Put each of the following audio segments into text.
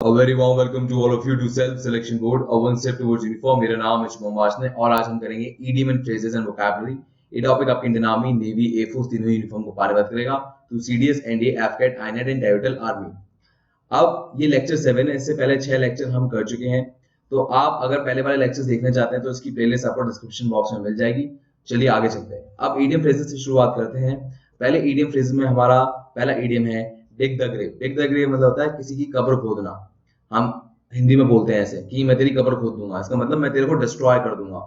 A very warm welcome to all of you to Self Selection Board, a one step towards uniform. मेरा नाम है शुभम वार्ष्णेय और आज हम करेंगे idiom and phrases and vocabulary. ये टॉपिक आपके इंडियन आर्मी, नेवी, एयरफोर्स तीनों यूनिफॉर्म को पारिभाषित करेगा तो CDS, NDA, AFCAT, INET and territorial army. अब ये लेक्चर 7 है, इससे पहले 6 लेक्चर हम कर चुके हैं। तो आप अगर पहले वाले लेक्चर्स देखना चाहते हैं तो इसकी प्लेलिस्ट आपको डिस्क्रिप्शन बॉक्स में मिल जाएगी। चलिए आगे चलते हैं। अब ईडियम फ्रेजेस से शुरुआत करते हैं। पहले ईडियम फ्रेजेस में हमारा पहला ईडियम है dig the grave. Dig the grave मतलब होता है किसी की कब्र खोदना। हम हिंदी में बोलते हैं ऐसे कि मैं तेरी कब्र खोद दूंगा, इसका मतलब मैं तेरे को डिस्ट्रॉय कर दूंगा।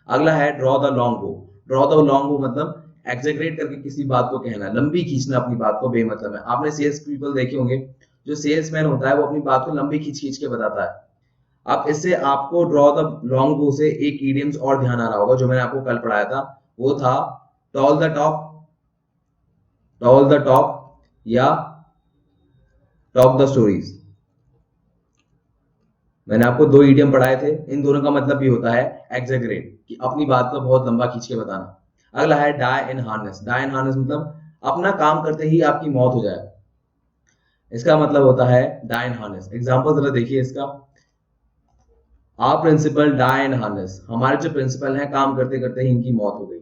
अगला है ड्रॉ द लॉन्ग बो। ड्रॉ द लॉन्ग बो मतलब एक्सेग्रेट करके किसी बात को कहना, लंबी खींचना अपनी बात को बेमतलब में। आपने सेल्स पीपल देखे होंगे, जो सेल्समैन होता है वो अपनी बात को लंबी खींच खींच के बताता है। अब इससे आपको ड्रॉ द लॉन्ग बो से एक इडियम्स और ध्यान आ रहा होगा जो मैंने आपको कल पढ़ाया था, वो था tall the top, tall the top या टॉप द स्टोरीज। मैंने आपको दो इडियम पढ़ाए थे, इन दोनों का मतलब भी होता है एक्सेगरेट, कि अपनी बात को बहुत लंबा खींच के बताना। अगला है die in harness. Die in harness मतलब अपना काम करते ही आपकी मौत हो जाए, इसका मतलब होता है डाई इन हार्नेस। एग्जांपल जरा देखिए इसका। Our principal die in harness, हमारे जो प्रिंसिपल हैं काम करते करते ही इनकी मौत हो गई।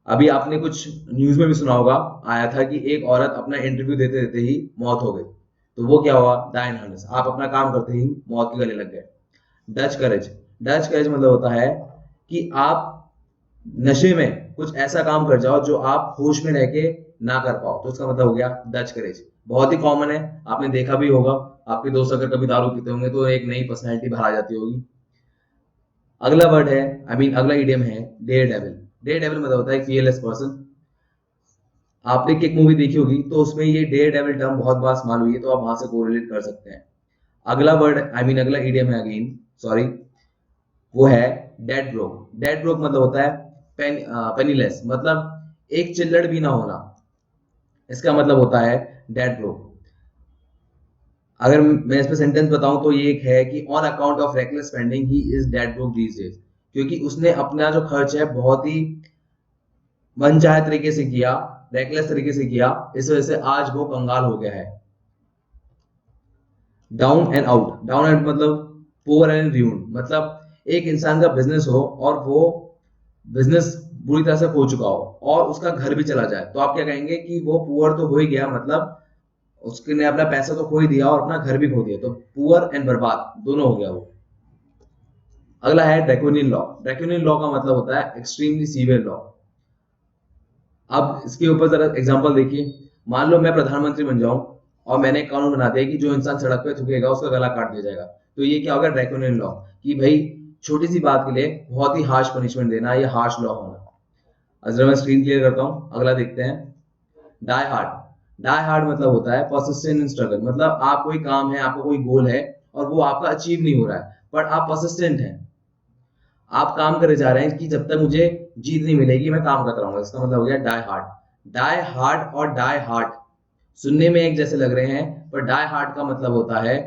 अभी आपने कुछ न्यूज में भी सुना होगा, आया था कि एक औरत अपना इंटरव्यू देते देते ही मौत हो गई। तो वो क्या हुआ? डाई इन हार्नेस, आप अपना काम करते ही मौत के गले लग गए। डच करेज। डच करेज मतलब होता है कि आप नशे में कुछ ऐसा काम कर जाओ जो आप होश में रह के ना कर पाओ, तो उसका मतलब हो गया डच करेज। बहुत ही कॉमन है, आपने देखा भी होगा, आपके दोस्त अगर कभी दारू पीते होंगे तो एक नई पर्सनैलिटी बाहर आ जाती होगी। अगला वर्ड है, अगला इडियम है डेयर डेविल। डेयर डेविल मतलब होता है फियरलेस पर्सन। आपने किक मूवी देखी होगी तो उसमें ये डेयर डेविल टर्म बहुत बार इस्तेमाल हुई है, तो आप वहां से कोरिलेट कर सकते हैं। अगला वर्ड अगला इडियम है अगेन, सॉरी, वो है डेड ब्रोक। डेड ब्रोक मतलब होता है पेनीलेस, मतलब एक चिल्लड़ भी ना होना, इसका मतलब होता है डेड ब्रोक। अगर मैं इस पे सेंटेंस बताऊं तो ये एक है कि on account of reckless spending he is dead broke these days, क्योंकि उसने अपना जो खर्च है बहुत ही मनचाहे तरीके से किया, रेकलेस तरीके से किया, इस वजह से आज वो कंगाल हो गया है। Down and out. Down and मतलब पुअर एंड र्यून, मतलब एक इंसान का बिजनेस हो और वो बिजनेस बुरी तरह से खो चुका हो और उसका घर भी चला जाए, तो आप क्या कहेंगे कि वो पुअर तो हो ही गया, मतलब उसने अपना पैसा तो खो ही दिया और अपना घर भी खो दिया, तो पुअर एंड बर्बाद दोनों हो गया वो। अगला है ड्रैकोनियन लॉ। ड्रैकोनियन लॉ का मतलब होता है एक्सट्रीमली सीवियर लॉ। अब इसके ऊपर जरा एग्जांपल देखिए। मान लो मैं प्रधानमंत्री बन जाऊं और मैंने एक कानून बना दिया कि जो इंसान सड़क पे थूकेगा उसका गला काट दिया जाएगा, तो ये क्या होगा? ड्रैकोनियन लॉ, कि भाई छोटी सी बात के लिए बहुत ही हार्श पनिशमेंट देना, ये हार्श लॉ होना। अगर मैं स्क्रीन क्लियर करता हूँ, अगला देखते हैं। Die hard. डाई हार्ड मतलब होता है परसिस्टेंट इन स्ट्रगल, मतलब आप कोई काम है, आपका कोई गोल है और वो आपका अचीव नहीं हो रहा है, बट आप परसिस्टेंट हैं, आप काम करे जा रहे हैं कि जब तक मुझे जीत नहीं मिलेगी मैं काम करता रहूंगा, इसका मतलब हो गया डाई हार्ड। डाई हार्ड और डाई हार्ड सुनने में एक जैसे लग रहे हैं, पर डाई हार्ड का मतलब होता है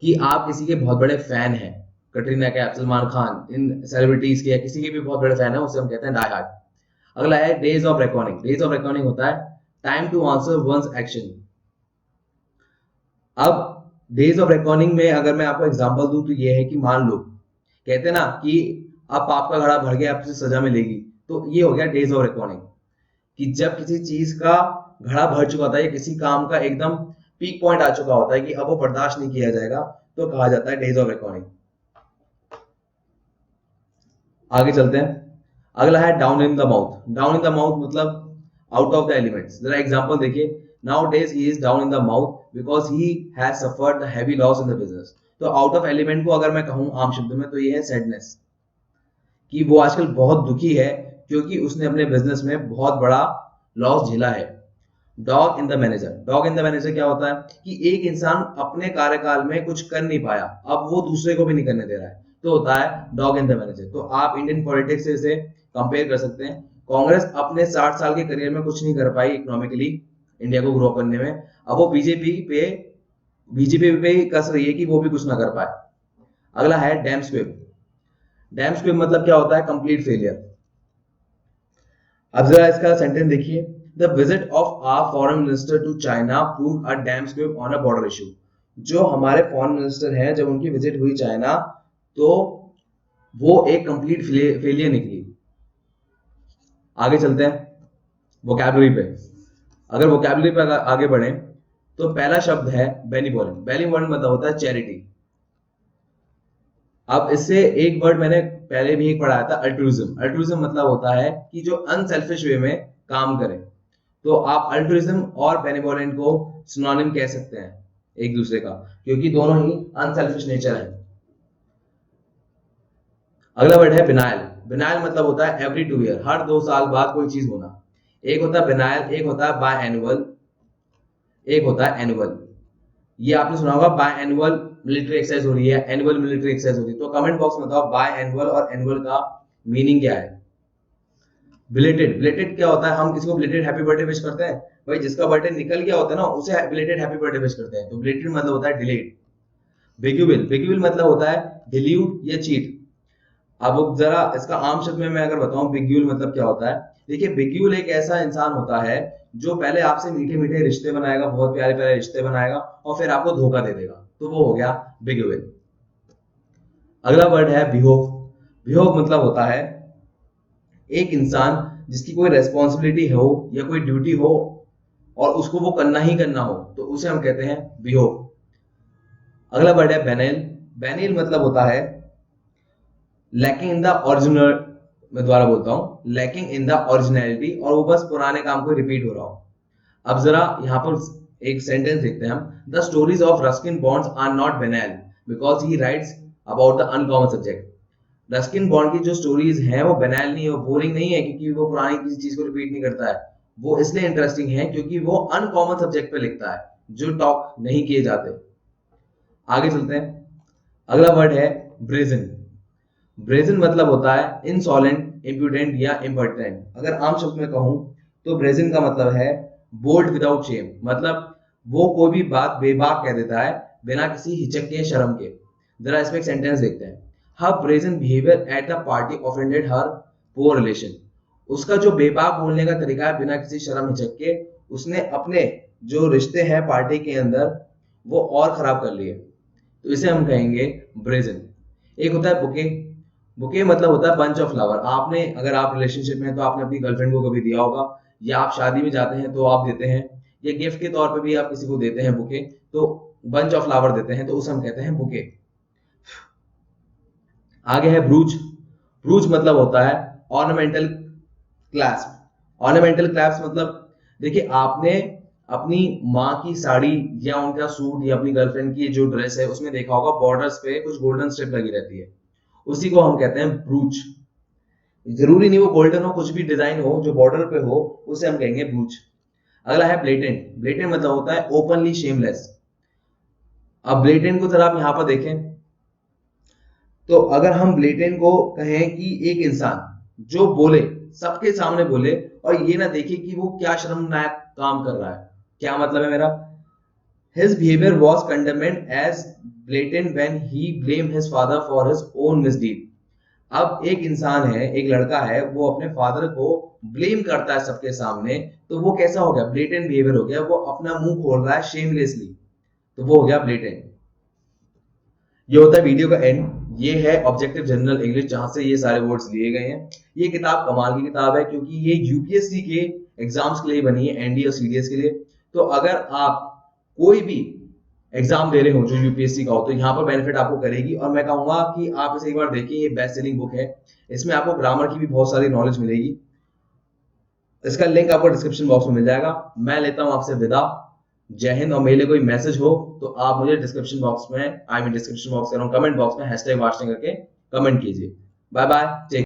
कि आप किसी के बहुत बड़े फैन हैं, कटरीना कैफ, सलमान खान, इन सेलिब्रिटीज के या किसी के भी बहुत बड़े फैन है, उसे हम कहते हैं डाई हार्ड। अगला है days of recording. Days of recording होता है time to answer one's action. अब डेज ऑफ रिकॉर्डिंग में अगर मैं आपको एग्जांपल दूं तो ये है कि मान लो, कहते हैं ना कि अब पाप का घड़ा भर गया, आपसे सजा मिलेगी, तो ये हो गया डेज ऑफ रिकॉर्डिंग, कि जब किसी चीज का घड़ा भर चुका होता है या किसी काम का एकदम पीक पॉइंट आ चुका होता है कि अब वो बर्दाश्त नहीं किया जाएगा, तो कहा जाता है डेज ऑफ रिकॉर्डिंग। आगे चलते हैं। अगला है down in the mouth. Down in the mouth मतलब आउट ऑफ द एलिमेंट्स। जरा एग्जांपल देखिए। Now days he is down in the mouth because he has suffered the heavy loss in the business. तो out of element को अगर मैं कहूं आम शब्दों में तो ये है सैडनेस, कि वो आजकल बहुत दुखी है क्योंकि उसने अपने बिजनेस में बहुत बड़ा लॉस झेला है। Dog in the manager. Dog in the manager क्या होता है कि एक इंसान अपने कार्यकाल में कुछ कर नहीं पाया, अब वो दूसरे को भी नहीं करने दे रहा है, तो होता है डॉग इन द मैनेजर। तो आप इंडियन पॉलिटिक्स से इसे कंपेयर कर सकते हैं। कांग्रेस अपने 60 साल के करियर में कुछ नहीं कर पाई इकोनॉमिकली, इंडिया को ग्रो करने में, अब वो बीजेपी पे कस रही है कि वो भी कुछ ना कर पाए। अगला है डैम स्क्विब। डैम स्क्विब मतलब क्या होता है? Complete failure. अब जरा इसका सेंटेंस देखिए। The visit of our foreign minister to China proved a damp squib on a border issue. जो हमारे फॉरेन मिनिस्टर हैं, जब उनकी विजिट हुई चाइना, तो वो एक कंप्लीट फेलियर निकली। आगे चलते हैं वोकैबुलरी पे। अगर वोकैबुलरी पे आगे बढ़े तो पहला शब्द है बेनिवोलेंट। बेनिवोलेंट मतलब होता है चैरिटी। अब इससे एक वर्ड मैंने पहले भी एक पढ़ाया था, अल्ट्रुइज्म। अल्ट्रुइज्म मतलब होता है कि जो अनसेल्फिश वे में काम करे। तो आप अल्ट्रुइज्म और बेनिवोलेंट को सिनोनिम कह सकते हैं एक दूसरे का, क्योंकि दोनों ही अनसेल्फिश नेचर है। अगला वर्ड है बिनायल। बिनायल मतलब होता है एवरी 2 ईयर, हर 2 साल बाद कोई चीज होना। एक होता है बिनायल, एक होता है बाय एनुअल, एक होता है एनुअल। ये आपने सुना होगा, बाय एनुअल मिलिट्री एक्सरसाइज हो रही है, एनुअल मिलिट्री एक्सरसाइज हो रही है। तो कमेंट बॉक्स में बताओ बाय एनुअल और एनुअल का मीनिंग क्या है। बिलेटेड, बिलेटेड क्या होता है? हम किसी को बिलेटेड हैप्पी बर्थडे विश करते हैं। भाई जिसका बर्थडे निकल गया होता है ना, उसे बिलेटेड हैप्पी बर्थडे विश करते हैं। तो बिलेटेड मतलब होता है डिलेड। बिग्यूबिल, बिग्यूबिल मतलब होता है डिल्यूट या चीट। अब जरा इसका आम शब्द में मैं अगर बताऊं बिग्यूल मतलब क्या होता है। देखिए बिग्यूल एक ऐसा इंसान होता है जो पहले आपसे मीठे मीठे रिश्ते बनाएगा, बहुत प्यारे प्यारे रिश्ते बनाएगा, और फिर आपको धोखा दे देगा। तो वो हो गया बिग्यूल। अगला वर्ड है बिहोव। बिहोव मतलब होता है एक इंसान जिसकी कोई रेस्पॉन्सिबिलिटी हो या कोई ड्यूटी हो और उसको वो करना ही करना हो, तो उसे हम कहते हैं बिहोव। अगला वर्ड है बेनेल। बेनेल मतलब होता है लैकिंग इन द ओरिजिनल। मैं दोबारा बोलता हूं, लैकिंग इन द ओरिजिनलिटी, और वो बस पुराने काम को रिपीट हो रहा हो। अब जरा यहाँ पर एक सेंटेंस देखते हैं हम। The stories of Ruskin Bond's are not banal because he writes about the uncommon subject. Ruskin Bond की जो स्टोरीज हैं वो बेनेल नहीं है, वो बोरिंग नहीं है, क्योंकि वो पुरानी किसी चीज को रिपीट नहीं करता है। वो इसलिए इंटरेस्टिंग है क्योंकि वो अनकॉमन सब्जेक्ट पे लिखता है जो टॉक नहीं किए जाते। आगे चलते हैं। अगला वर्ड है ब्रेजन। ब्रेजन मतलब होता है इंसॉलेंट, इम्प्यूडेंट या इम्पर्टिनेंट। अगर आम शब्द में कहूं तो ब्रेजन का मतलब है बोल्ड विदाउट शेम। मतलब वो कोई भी बात बेबाक कह देता है बिना किसी हिचक के, शर्म के। जरा इसमें एक सेंटेंस देखते हैं। Her brazen behaviour at the party offended her poor relation. उसका जो बेबाक बोलने का तरीका है बिना किसी शर्म हिचक के, उसने अपने जो रिश्ते हैं पार्टी के अंदर वो और खराब कर लिए। तो इसे हम कहेंगे ब्रेजन। एक होता है बुके। बुके मतलब होता है बंच ऑफ फ्लावर। आपने, अगर आप रिलेशनशिप में हैं तो आपने अपनी गर्लफ्रेंड को कभी दिया होगा, या आप शादी में जाते हैं तो आप देते हैं, या गिफ्ट के तौर पे भी आप किसी को देते हैं बुके, तो बंच ऑफ फ्लावर देते हैं, तो उसे हम कहते हैं बुके। आगे है ब्रूच। ब्रूच मतलब होता है ऑर्नामेंटल क्लैस्प। ऑर्नामेंटल क्लैस्प मतलब, देखिए आपने अपनी माँ की साड़ी या उनका सूट या अपनी गर्लफ्रेंड की जो ड्रेस है उसमें देखा होगा बॉर्डर्स पे कुछ गोल्डन स्ट्रिप लगी रहती है, उसी को हम कहते हैं ब्रूच। जरूरी नहीं वो गोल्डन हो, कुछ भी डिजाइन हो जो बॉर्डर पे हो, उसे हम कहेंगे ब्रूच। अगला है ब्लेटेंट। ब्लेटेंट मतलब होता है ओपनली शेमलेस। अब ब्लेटेंट को जरा आप यहाँ पर देखें, तो अगर हम ब्लेटेंट को कहें कि एक इंसान जो बोले, सबके सामने बोले, और ये ना देखे कि वो क्या शर्मनाक काम कर रहा है। क्या मतलब है मेरा? His behavior was condemned as blatant when he blamed his father for his own misdeed. अब एक इंसान है, एक लड़का है, वो अपने फादर को ब्लेम करता है सबके सामने, तो वो कैसा हो गया? ब्लेटेंट बिहेवियर हो गया। वो अपना मुंह खोल रहा है शेमलेसली, तो वो हो गया ब्लेटेंट। ये होता है वीडियो का एंड। ये है ऑब्जेक्टिव जनरल इंग्लिश, जहां से ये सारे वर्ड्स लिए गए हैं। ये किताब कमाल की किताब है क्योंकि ये यूपीएससी के एग्जाम्स के लिए बनी है, एनडीए और सीडीएस के लिए। तो अगर आप कोई भी एग्जाम दे रहे हो जो यूपीएससी का हो, तो यहाँ पर बेनिफिट आपको करेगी। और मैं कहूंगा कि आप इसे एक बार देखिए, ये बेस्ट सेलिंग बुक है। इसमें आपको ग्रामर की भी बहुत सारी नॉलेज मिलेगी। इसका लिंक आपको डिस्क्रिप्शन बॉक्स में मिल जाएगा। मैं लेता हूं आपसे विदा। जय हिंद। और मेरे लिए कोई मैसेज हो तो आप मुझे डिस्क्रिप्शन बॉक्स में, डिस्क्रिप्शन बॉक्स कह रहा हूं, कमेंट बॉक्स में #वार्षणिक करके कमेंट कीजिए। Bye bye.